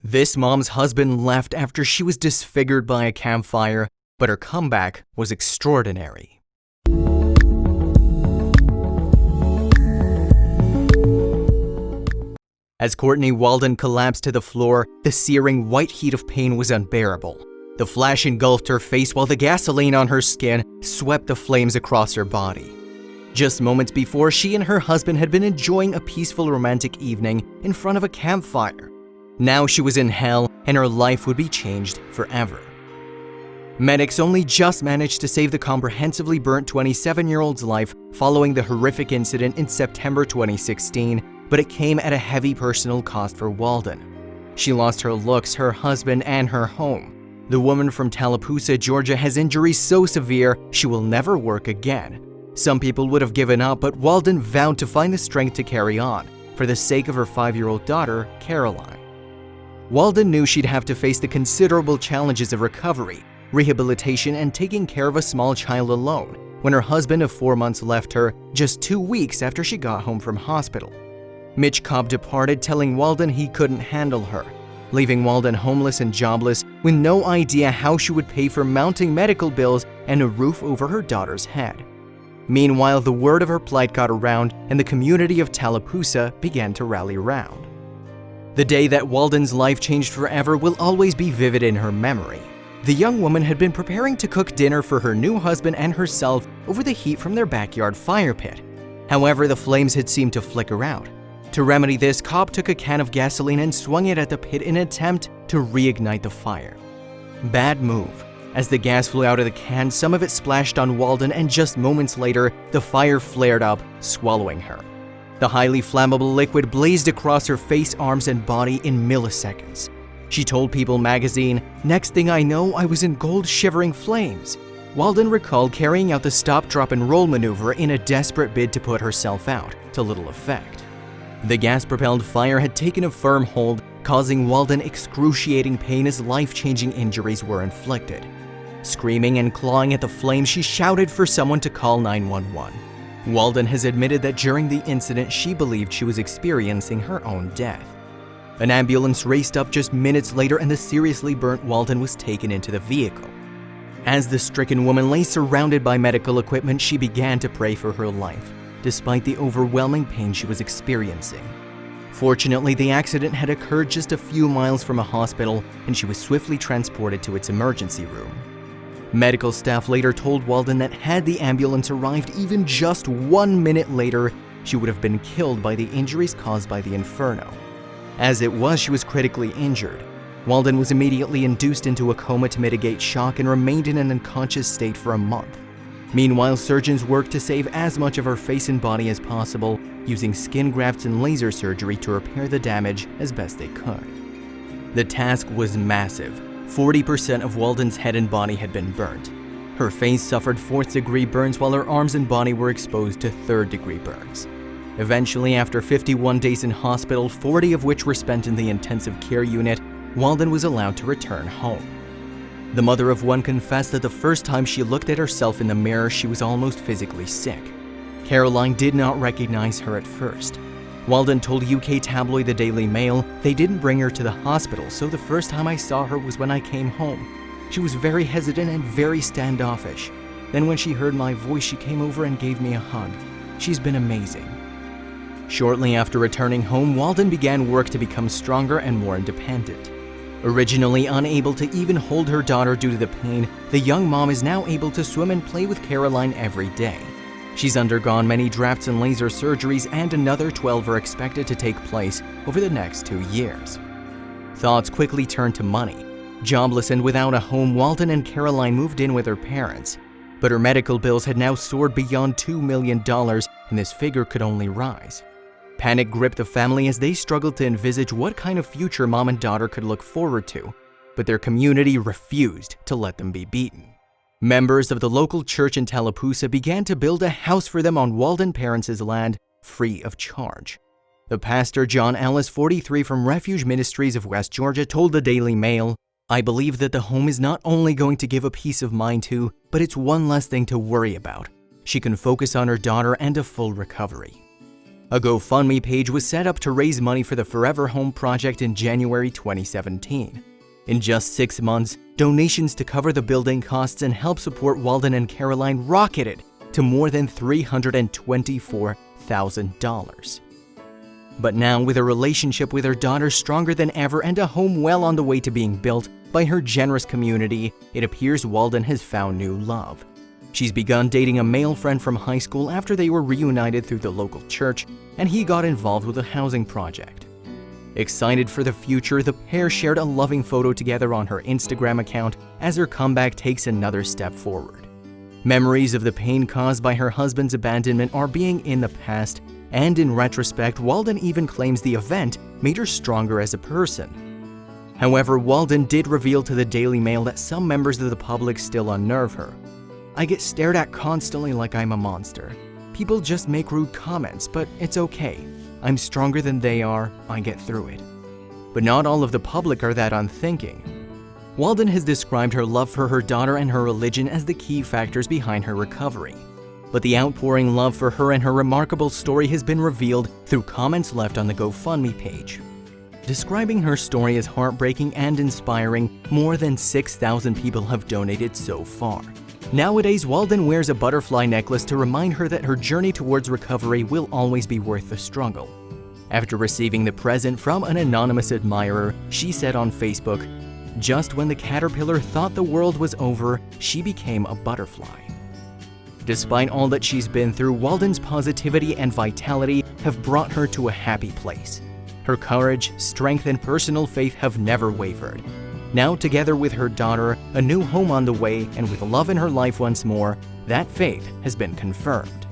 This mom's husband left after she was disfigured by a campfire, but her comeback was extraordinary. As Courtney Walden collapsed to the floor, the searing white heat of pain was unbearable. The flash engulfed her face while the gasoline on her skin swept the flames across her body. Just moments before, she and her husband had been enjoying a peaceful romantic evening in front of a campfire. Now she was in hell, and her life would be changed forever. Medics only just managed to save the comprehensively burnt 27-year-old's life following the horrific incident in September 2016, but it came at a heavy personal cost for Walden. She lost her looks, her husband, and her home. The woman from Tallapoosa, Georgia, has injuries so severe she will never work again. Some people would have given up, but Walden vowed to find the strength to carry on, for the sake of her 5-year-old daughter, Caroline. Walden knew she'd have to face the considerable challenges of recovery, rehabilitation, and taking care of a small child alone when her husband of 4 months left her just 2 weeks after she got home from hospital. Mitch Cobb departed, telling Walden he couldn't handle her, leaving Walden homeless and jobless with no idea how she would pay for mounting medical bills and a roof over her daughter's head. Meanwhile, the word of her plight got around and the community of Tallapoosa began to rally round. The day that Walden's life changed forever will always be vivid in her memory. The young woman had been preparing to cook dinner for her new husband and herself over the heat from their backyard fire pit. However, the flames had seemed to flicker out. To remedy this, Cobb took a can of gasoline and swung it at the pit in an attempt to reignite the fire. Bad move. As the gas flew out of the can, some of it splashed on Walden, and just moments later, the fire flared up, swallowing her. The highly flammable liquid blazed across her face, arms, and body in milliseconds. She told People magazine, "Next thing I know, I was in gold-shivering flames." Walden recalled carrying out the stop, drop, and roll maneuver in a desperate bid to put herself out, to little effect. The gas-propelled fire had taken a firm hold, causing Walden excruciating pain as life-changing injuries were inflicted. Screaming and clawing at the flames, she shouted for someone to call 911. Walden has admitted that during the incident, she believed she was experiencing her own death. An ambulance raced up just minutes later, and the seriously burnt Walden was taken into the vehicle. As the stricken woman lay surrounded by medical equipment, she began to pray for her life, despite the overwhelming pain she was experiencing. Fortunately, the accident had occurred just a few miles from a hospital, and she was swiftly transported to its emergency room. Medical staff later told Walden that had the ambulance arrived even just 1 minute later, she would have been killed by the injuries caused by the inferno. As it was, she was critically injured. Walden was immediately induced into a coma to mitigate shock and remained in an unconscious state for a month. Meanwhile, surgeons worked to save as much of her face and body as possible, using skin grafts and laser surgery to repair the damage as best they could. The task was massive. 40% of Walden's head and body had been burnt. Her face suffered 4th-degree burns while her arms and body were exposed to 3rd-degree burns. Eventually, after 51 days in hospital, 40 of which were spent in the intensive care unit, Walden was allowed to return home. The mother of one confessed that the first time she looked at herself in the mirror, she was almost physically sick. Caroline did not recognize her at first. Walden told UK tabloid The Daily Mail, "They didn't bring her to the hospital, so the first time I saw her was when I came home. She was very hesitant and very standoffish. Then when she heard my voice, she came over and gave me a hug. She's been amazing." Shortly after returning home, Walden began work to become stronger and more independent. Originally unable to even hold her daughter due to the pain, the young mom is now able to swim and play with Caroline every day. She's undergone many drafts and laser surgeries, and another 12 are expected to take place over the next 2 years. Thoughts quickly turned to money. Jobless and without a home, Walden and Caroline moved in with her parents. But her medical bills had now soared beyond $2 million, and this figure could only rise. Panic gripped the family as they struggled to envisage what kind of future mom and daughter could look forward to, but their community refused to let them be beaten. Members of the local church in Tallapoosa began to build a house for them on Walden parents' land, free of charge. The pastor, John Ellis, 43, from Refuge Ministries of West Georgia, told the Daily Mail, "I believe that the home is not only going to give a peace of mind to, but it's one less thing to worry about. She can focus on her daughter and a full recovery." A GoFundMe page was set up to raise money for the Forever Home project in January 2017. In just 6 months, donations to cover the building costs and help support Walden and Caroline rocketed to more than $324,000. But now, with a relationship with her daughter stronger than ever and a home well on the way to being built by her generous community, it appears Walden has found new love. She's begun dating a male friend from high school after they were reunited through the local church, and he got involved with a housing project. Excited for the future, the pair shared a loving photo together on her Instagram account as her comeback takes another step forward. Memories of the pain caused by her husband's abandonment are being in the past, and in retrospect, Walden even claims the event made her stronger as a person. However, Walden did reveal to the Daily Mail that some members of the public still unnerve her. "I get stared at constantly like I'm a monster. People just make rude comments, but it's okay. I'm stronger than they are, I get through it." But not all of the public are that unthinking. Walden has described her love for her daughter and her religion as the key factors behind her recovery. But the outpouring love for her and her remarkable story has been revealed through comments left on the GoFundMe page. Describing her story as heartbreaking and inspiring, more than 6,000 people have donated so far. Nowadays, Walden wears a butterfly necklace to remind her that her journey towards recovery will always be worth the struggle. After receiving the present from an anonymous admirer, she said on Facebook, "Just when the caterpillar thought the world was over, she became a butterfly." Despite all that she's been through, Walden's positivity and vitality have brought her to a happy place. Her courage, strength, and personal faith have never wavered. Now, together with her daughter, a new home on the way, and with love in her life once more, that faith has been confirmed.